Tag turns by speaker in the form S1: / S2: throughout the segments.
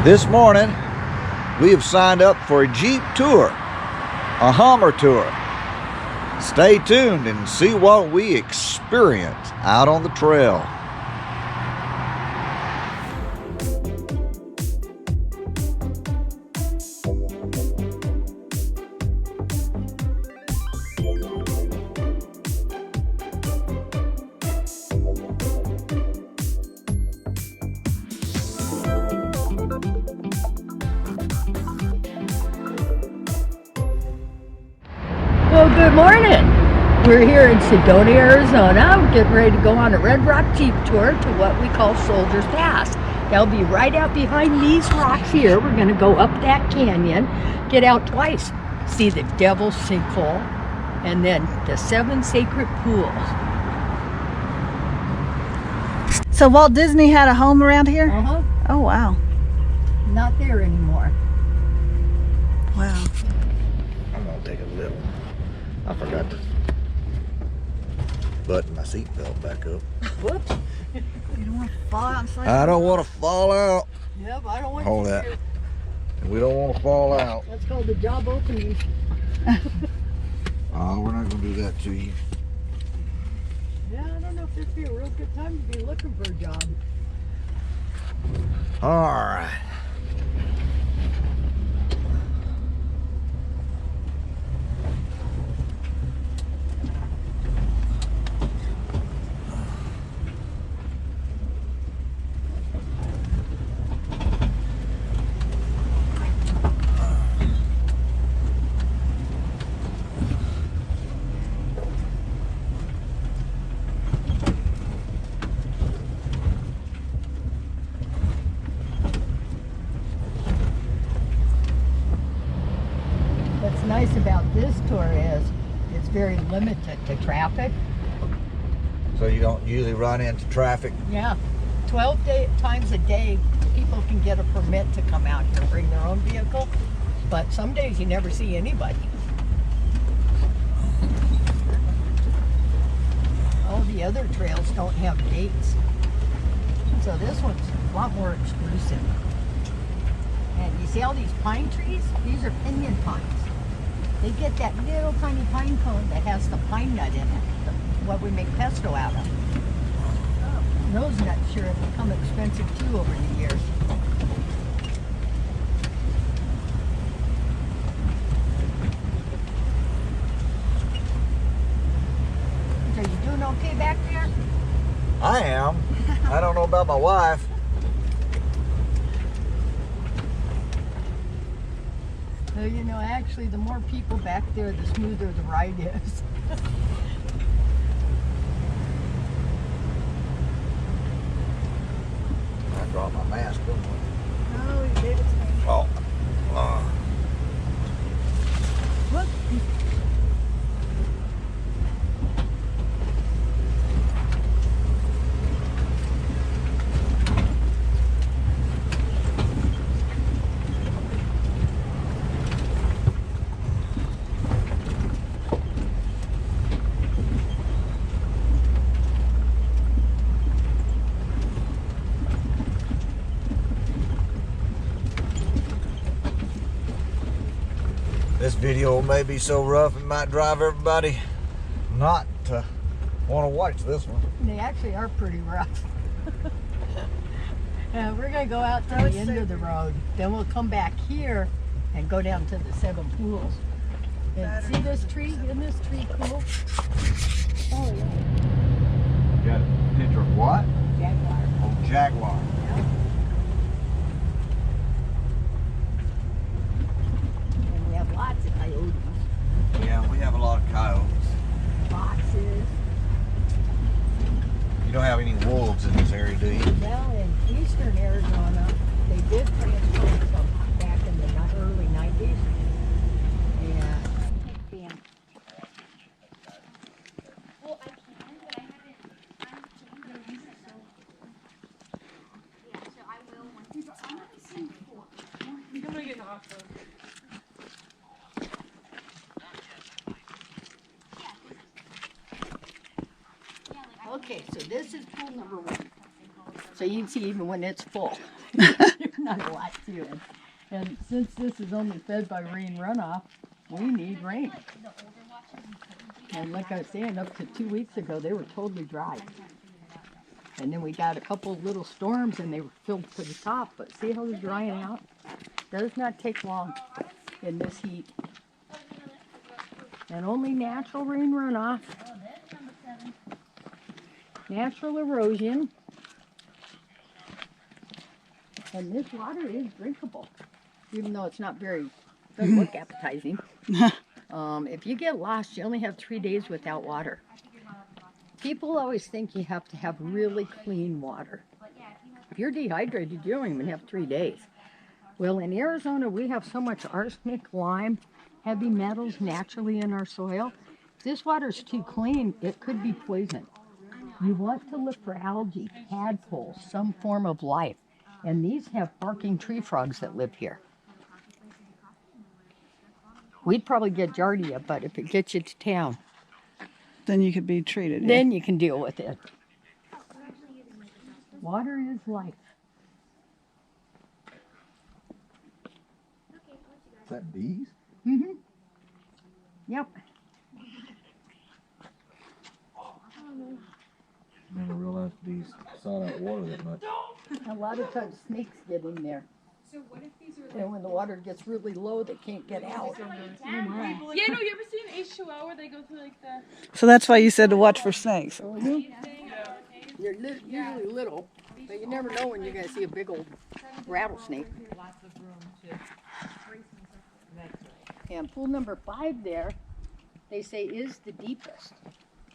S1: This morning, we have signed up for a Jeep tour, a Hummer tour. Stay tuned and see what we experience out on the trail.
S2: Well, good morning. We're here in Sedona, Arizona. We're getting ready to go on a Red Rock Jeep tour to what we call Soldiers Pass. They'll be right out behind these rocks here. We're going to go up that canyon, get out twice, see the Devil's Sinkhole, and then the 7 sacred pools.
S3: So Walt Disney had a home around here?
S2: Uh-huh.
S3: Oh, wow.
S2: Not there anymore.
S3: Wow.
S1: I'm gonna take a little. I forgot to button my seatbelt back up.
S2: Whoops.
S3: You don't want to fall out and slide.
S1: I don't want to fall out.
S2: Yep, I don't want
S1: Hold
S2: you
S1: that.
S2: to.
S1: We don't want to fall out.
S2: That's called the job opening.
S1: Oh, we're not gonna do that to you.
S2: Yeah, I don't know if this would be a real good time to be looking for a job.
S1: All right.
S2: What's nice about this tour is it's very limited to traffic.
S1: So you don't usually run into traffic?
S2: Yeah, 12 times a day people can get a permit to come out here and bring their own vehicle, but some days you never see anybody. All the other trails don't have dates, so this one's a lot more exclusive. And you see all these pine trees? These are pinyon pines. They get that little tiny pine cone that has the pine nut in it, what we make pesto out of. Those nuts sure have become expensive too over the years. Are you doing okay back there?
S1: I am. I don't know about my wife.
S2: So, you know, actually, the more people back there, the smoother the ride is.
S1: I dropped my mask, didn't I?
S3: Oh, you gave it to me.
S1: Oh.
S2: Look.
S1: This video may be so rough it might drive everybody not to want to watch this one.
S2: They actually are pretty rough. We're going to go out to the end of the road. Then we'll come back here and go down to the 7 pools. And see this tree? Isn't this tree cool? Oh, yeah.
S1: Got a picture of what?
S2: Jaguar.
S1: Oh, jaguar.
S2: Yeah. And we have lots of coyotes.
S1: Yeah, we have a lot of coyotes.
S2: Foxes.
S1: You don't have any wolves in this area, do you?
S2: Well, in eastern Arizona, they did transplant some back in the early 90s. Yeah.
S4: Well, I can, but I haven't used it, so yeah, so I will once it's done.
S3: I'm gonna get off of.
S2: Okay, so this is pool number 1. So you can see even when it's full, you're not a lot to it. And since this is only fed by rain runoff, we need rain. And like I was saying, up to 2 weeks ago, they were totally dry. And then we got a couple little storms and they were filled to the top, but see how they're drying out? Does not take long in this heat. And only natural rain runoff, natural erosion, and this water is drinkable, even though it's not very, doesn't look appetizing. If you get lost, you only have 3 days without water. People always think you have to have really clean water. If you're dehydrated, you don't even have 3 days. Well, in Arizona, we have so much arsenic, lime, heavy metals naturally in our soil. If this water's too clean, it could be poison. You want to look for algae, tadpoles, some form of life. And these have barking tree frogs that live here. We'd probably get giardia, but if it gets you to town,
S3: Then you could be treated.
S2: then you can deal with it. Water is life.
S1: Is that bees?
S2: Mm-hmm. Yep.
S1: Never realized bees sought out water that much.
S2: A lot of times snakes get in there. And when the water gets really low, they can't get out.
S5: Yeah, no, you ever seen H2O where they go through like the...
S3: So that's why you said to watch for snakes.
S2: They're usually little, but you never know when you're going to see a big old rattlesnake. And pool number 5 there, they say is the deepest.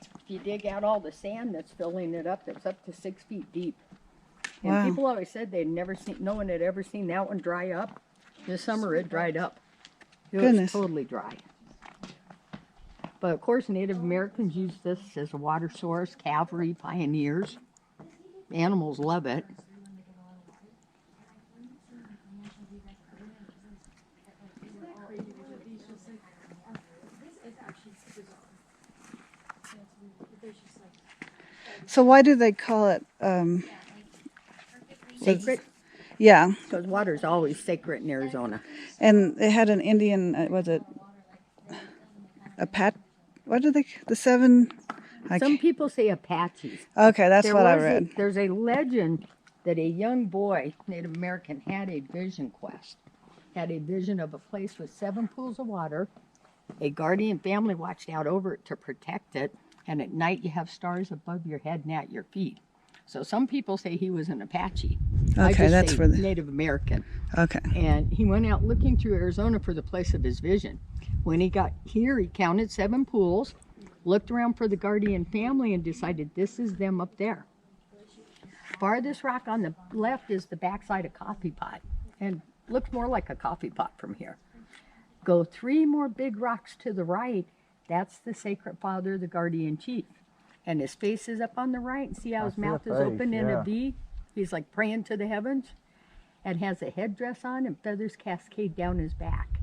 S2: If you dig out all the sand that's filling it up, it's up to 6 feet deep. And
S3: Wow.
S2: people always said they'd never seen, no one had ever seen that one dry up. This summer it dried up. It was
S3: Goodness.
S2: totally dry. But of course, Native Americans use this as a water source, cavalry, pioneers. Animals love it.
S3: So why do they call it?
S2: Sacred,
S3: Yeah,
S2: because water is always sacred in Arizona.
S3: and they had an Indian. Was it a pat? What do they? The 7.
S2: Some people say Apaches.
S3: Okay, that's what I
S2: was
S3: read.
S2: There's a legend that a young boy, Native American, had a vision quest. Had a vision of a place with 7 pools of water. A guardian family watched out over it to protect it. And at night you have stars above your head and at your feet. So some people say he was an Apache. I
S3: Okay,
S2: just
S3: that's
S2: say
S3: for the.
S2: Native American.
S3: Okay.
S2: And he went out looking through Arizona for the place of his vision. When he got here, he counted 7 pools, looked around for the guardian family, and decided this is them up there. Farthest rock on the left is the backside of Coffee Pot, and looks more like a coffee pot from here. Go 3 more big rocks to the right, that's the sacred father, the guardian chief. And his face is up on the right, and see how his mouth is open in a V? He's like praying to the heavens, and has a headdress on and feathers cascade down his back.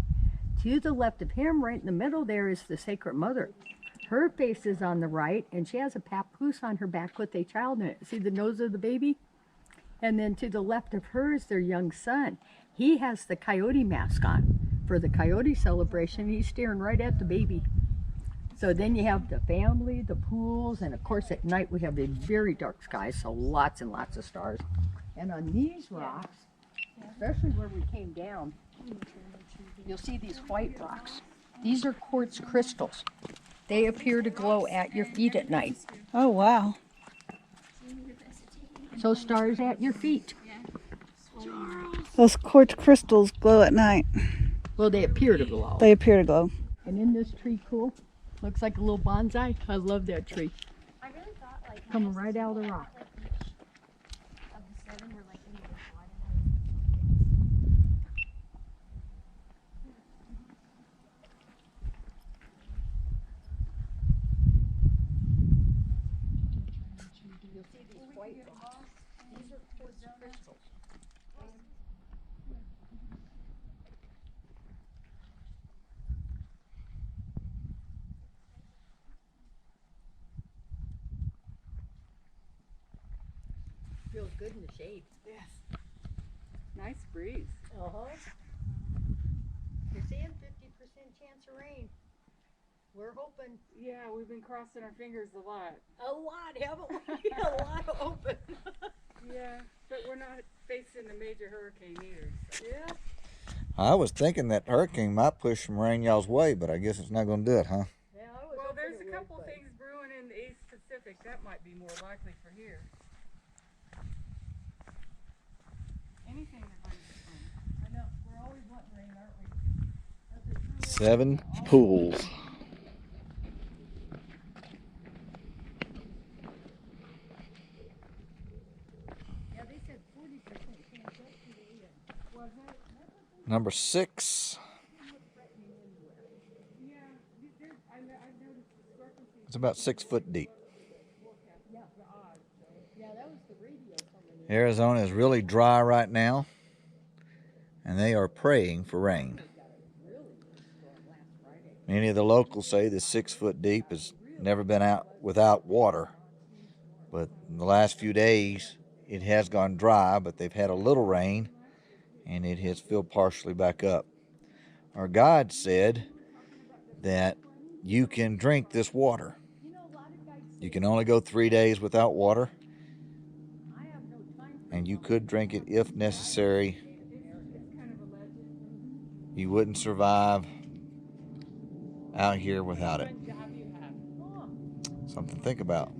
S2: To the left of him, right in the middle there, is the sacred mother. Her face is on the right, and she has a papoose on her back with a child in it. See the nose of the baby? And then to the left of her is their young son. He has the coyote mask on. For the coyote celebration, he's staring right at the baby. So then you have the family, the pools, and of course at night we have a very dark sky, so lots and lots of stars. And on these rocks, especially where we came down, you'll see these white rocks. These are quartz crystals. They appear to glow at your feet at night.
S3: Oh wow.
S2: So stars at your feet.
S3: Those quartz crystals glow at night.
S2: Well, they appear to glow.
S3: They appear to glow.
S2: And in this tree, cool, looks like a little bonsai. I love that tree.
S4: I really thought like
S2: Coming right out of the rock.
S4: each of the 7 were like individual.
S2: You'll see these white rocks. These are quartz crystals. Feels good in the shade.
S3: Yes.
S6: Nice breeze.
S2: Uh-huh. You're saying 50% chance of rain. We're hoping
S6: Yeah, we've been crossing our fingers a lot.
S2: a lot, haven't we? A lot of hoping.
S6: Yeah, but we're not facing a major hurricane either. So.
S2: Yeah.
S1: I was thinking that hurricane might push some rain y'all's way, but I guess it's not going to do it, huh?
S2: Yeah, I was
S6: Well,
S2: hoping
S6: there's
S2: it
S6: a
S2: would,
S6: couple
S2: but-
S6: things brewing in the East Pacific. That might be more likely for here. Anything that brings rain.
S2: I know. We're always wanting rain, aren't we? That's a true
S1: 7 pools.
S2: Yeah, they said 40% chance yesterday.
S6: Was it?
S1: Number 6.
S6: Yeah, I've noticed discrepancies.
S1: It's about 6 foot deep.
S2: Yeah. Yeah, that was the radio coming in.
S1: Arizona is really dry right now, and they are praying for rain. Many of the locals say the 6 foot deep has never been out without water, but in the last few days it has gone dry, but they've had a little rain and it has filled partially back up. Our guide said that you can drink this water. You can only go 3 days without water, and you could drink it if necessary. You wouldn't survive out here without it. Something to think about.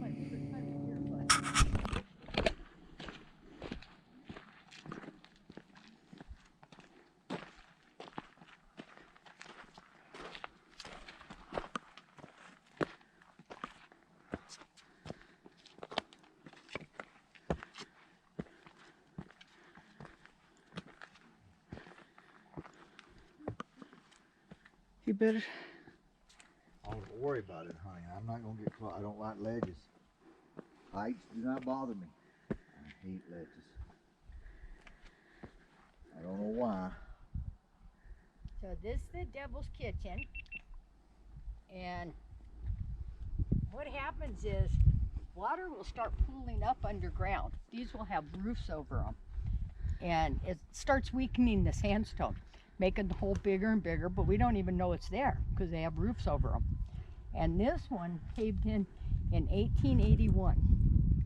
S3: You better.
S1: Don't worry about it, honey. I'm not going to get close. I don't like ledges. Heights do not bother me. I hate ledges. I don't know why.
S2: So this is the Devil's Kitchen. And what happens is water will start pooling up underground. These will have roofs over them. And it starts weakening the sandstone, making the hole bigger and bigger, but we don't even know it's there because they have roofs over them. And this one caved in 1881.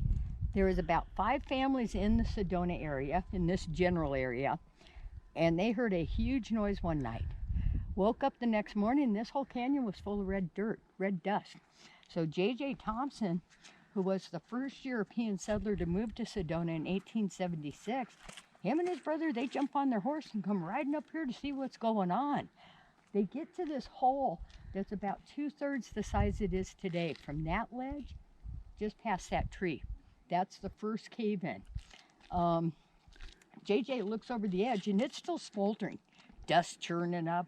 S2: There was about 5 families in the Sedona area, in this general area, and they heard a huge noise one night. Woke up the next morning, this whole canyon was full of red dirt, red dust. So J.J. Thompson, who was the first European settler to move to Sedona in 1876, him and his brother, they jump on their horse and come riding up here to see what's going on. They get to this hole that's about 2/3 the size it is today. From that ledge, just past that tree. That's the first cave-in. JJ looks over the edge and it's still smoldering. Dust churning up.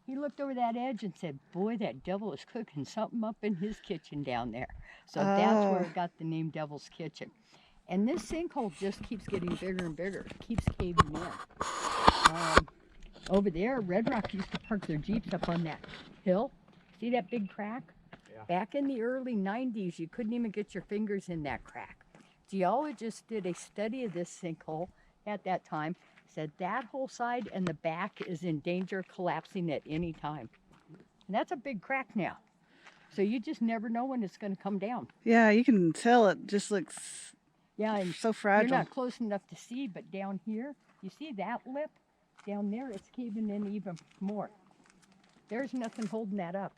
S2: He looked over that edge and said, boy, that devil is cooking something up in his kitchen down there. So that's where it got the name Devil's Kitchen. And this sinkhole just keeps getting bigger and bigger. It keeps caving in. Over there, Red Rock used to park their Jeeps up on that hill. See that big crack?
S1: Yeah.
S2: Back in the early 90s, you couldn't even get your fingers in that crack. Geologists did a study of this sinkhole at that time, said that whole side and the back is in danger of collapsing at any time. And that's a big crack now. So you just never know when it's going to come down.
S3: Yeah, you can tell it just looks
S2: Yeah, and
S3: so fragile.
S2: you're not close enough to see, but down here, you see that lip? Down there, it's caving in even more. There's nothing holding that up.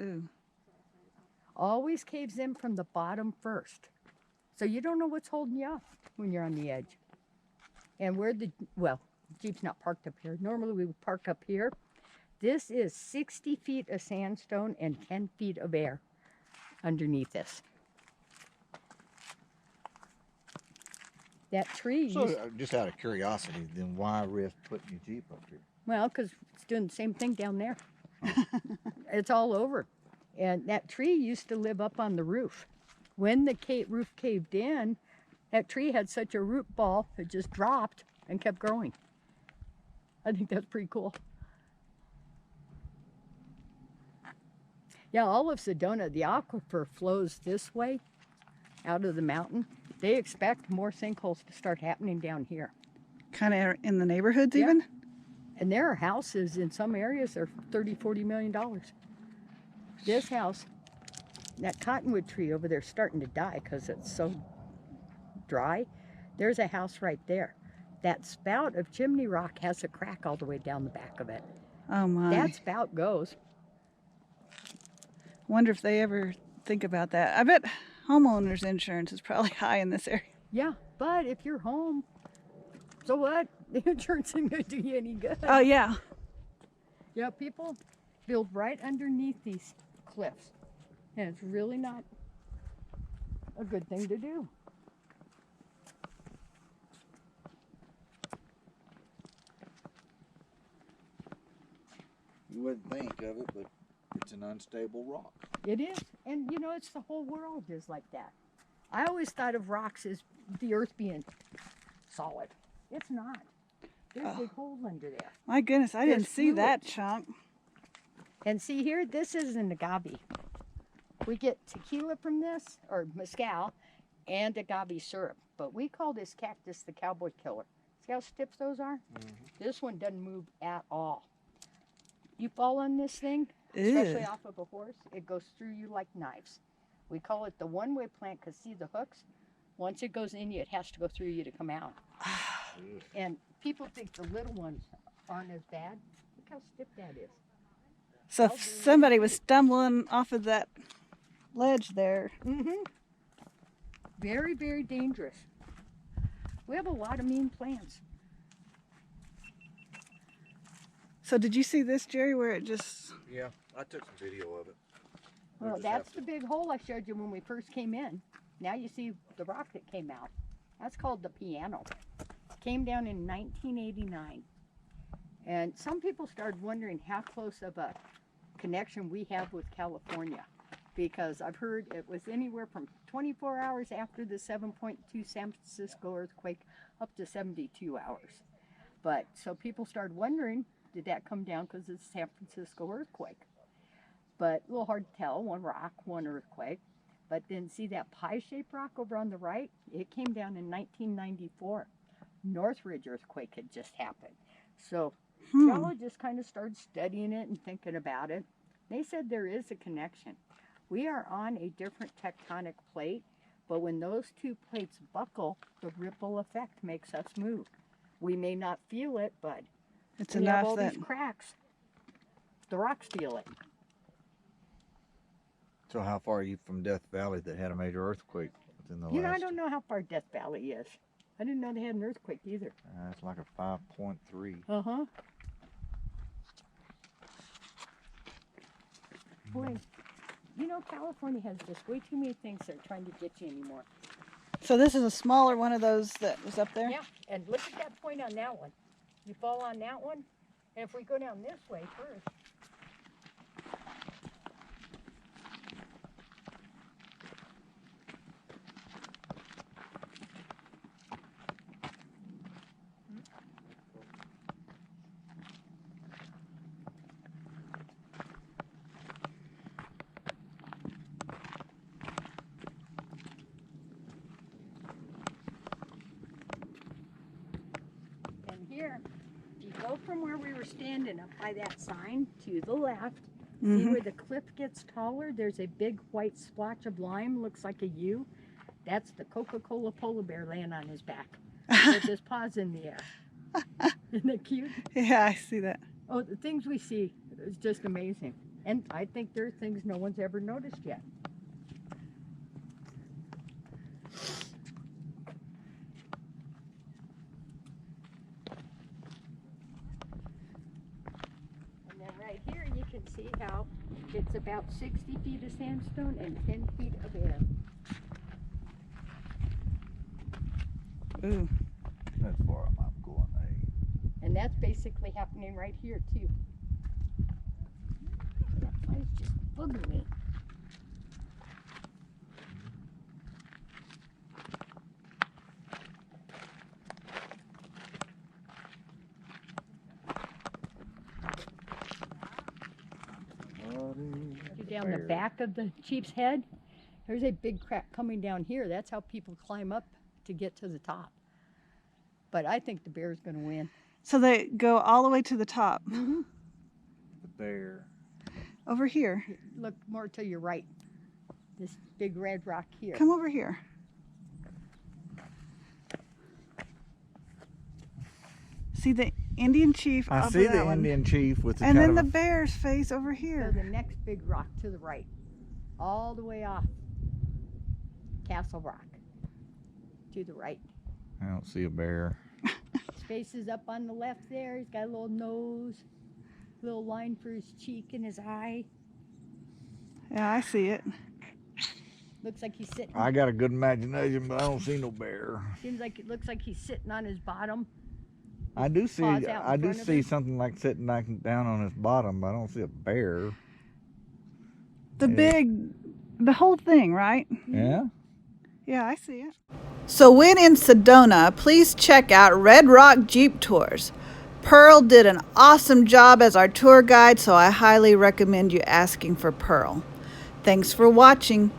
S3: Ooh.
S2: Always caves in from the bottom first. So you don't know what's holding you up when you're on the edge. And Jeep's not parked up here. Normally we would park up here. This is 60 feet of sandstone and 10 feet of air underneath this. That tree.
S1: So, just out of curiosity, then why risk putting your Jeep up here?
S2: Well, because it's doing the same thing down there. It's all over. And that tree used to live up on the roof. When the roof caved in, that tree had such a root ball, it just dropped and kept growing. I think that's pretty cool. Yeah, all of Sedona, the aquifer flows this way out of the mountain. They expect more sinkholes to start happening down here.
S3: Kind of in the neighborhoods,
S2: Yeah.
S3: even.
S2: And there are houses in some areas that are $30-40 million. This house, that cottonwood tree over there, is starting to die because it's so dry. There's a house right there. That spout of chimney rock has a crack all the way down the back of it.
S3: Oh my!
S2: That spout goes.
S3: Wonder if they ever think about that. I bet homeowners insurance is probably high in this area.
S2: Yeah, but if you're home, so what? The insurance isn't going to do you any good.
S3: Oh yeah.
S2: Yeah, people build right underneath these cliffs, and it's really not a good thing to do.
S1: You wouldn't think of it, but it's an unstable rock.
S2: It is, and you know, it's the whole world is like that. I always thought of rocks as the earth being solid. It's not. There's a big hole under there.
S3: My goodness, I didn't
S2: There's
S3: see that
S2: fluids.
S3: chunk.
S2: And see here, this is an agave. We get tequila from this, or mezcal, and agave syrup. But we call this cactus the cowboy killer. See how stiff those are? This one doesn't move at all. You fall on this thing, especially
S3: Ew.
S2: off of a horse, it goes through you like knives. We call it the one-way plant because see the hooks? Once it goes in you, it has to go through you to come out. And people think the little ones aren't as bad. Look how stiff that is.
S3: So if somebody was stumbling off of that ledge there.
S2: Very, very dangerous. We have a lot of mean plants.
S3: So did you see this, Jerry, where it just...
S1: Yeah, I took some video of it.
S2: Well, that's the big hole I showed you when we first came in. Now you see the rock that came out. That's called the piano. Came down in 1989. And some people started wondering how close of a connection we have with California. Because I've heard it was anywhere from 24 hours after the 7.2 San Francisco earthquake up to 72 hours. But so people started wondering, did that come down because of the San Francisco earthquake? But a little hard to tell, one rock, one earthquake. But then see that pie-shaped rock over on the right? It came down in 1994. Northridge earthquake had just happened. So geologists kind of started studying it and thinking about it. They said there is a connection. We are on a different tectonic plate, but when those two plates buckle, the ripple effect makes us move. We may not feel it, but
S3: It's
S2: we have
S3: enough
S2: all
S3: that...
S2: these cracks. The rocks feel it.
S1: So how far are you from Death Valley that had a major earthquake within the
S2: You know, I
S1: last?
S2: don't know how far Death Valley is. I didn't know they had an earthquake either.
S1: It's like a 5.3.
S2: Uh-huh. Boy, you know, California has just way too many things that are trying to get you anymore.
S3: So this is a smaller one of those that was up there?
S2: Yeah, and look at that point on that one. You fall on that one, and if we go down this way first. And here, you go from where we were standing up by that sign to the left. See where the cliff gets taller? There's a big white splotch of lime, looks like a U. That's the Coca-Cola polar bear laying on his back with his paws in the air. Isn't that cute?
S3: Yeah, I see that.
S2: Oh, the things we see is just amazing. And I think there are things no one's ever noticed yet. And then right here you can see how it's about 60 feet of sandstone and 10 feet of air.
S3: Ooh.
S1: That's far I'm going.
S2: And that's basically happening right here too. That fly's just bugging me. Down the back of the Chief's head, There's a big crack coming down here. That's how people climb up to get to the top. But I think the bear's going to win.
S3: So they go all the way to the top.
S2: Mm-hmm.
S1: The bear.
S3: Over here.
S2: Look more to your right. This big red rock here.
S3: Come over here. See the Indian chief
S1: I
S3: over
S1: see
S3: that
S1: the
S3: one.
S1: Indian chief with the
S3: And
S1: kind
S3: then
S1: of
S3: the bear's face over
S2: So
S3: here.
S2: the next big rock to the right. All the way off Castle Rock. To the right.
S1: I don't see a bear.
S2: His face is up on the left there. He's got a little nose. Little line for his cheek and his eye.
S3: Yeah, I see it.
S2: Looks like he's sitting.
S1: I got a good imagination, but I don't see no bear.
S2: Seems like it looks like he's sitting on his bottom.
S1: I do see.
S2: Paws out in
S1: I do
S2: front of
S1: see
S2: him.
S1: something like sitting back down on his bottom, but I don't see a bear.
S3: The the whole thing, right?
S1: Yeah.
S3: Yeah, I see it. So when in Sedona, please check out Red Rock Jeep Tours. Pearl did an awesome job as our tour guide, so I highly recommend you asking for Pearl. Thanks for watching.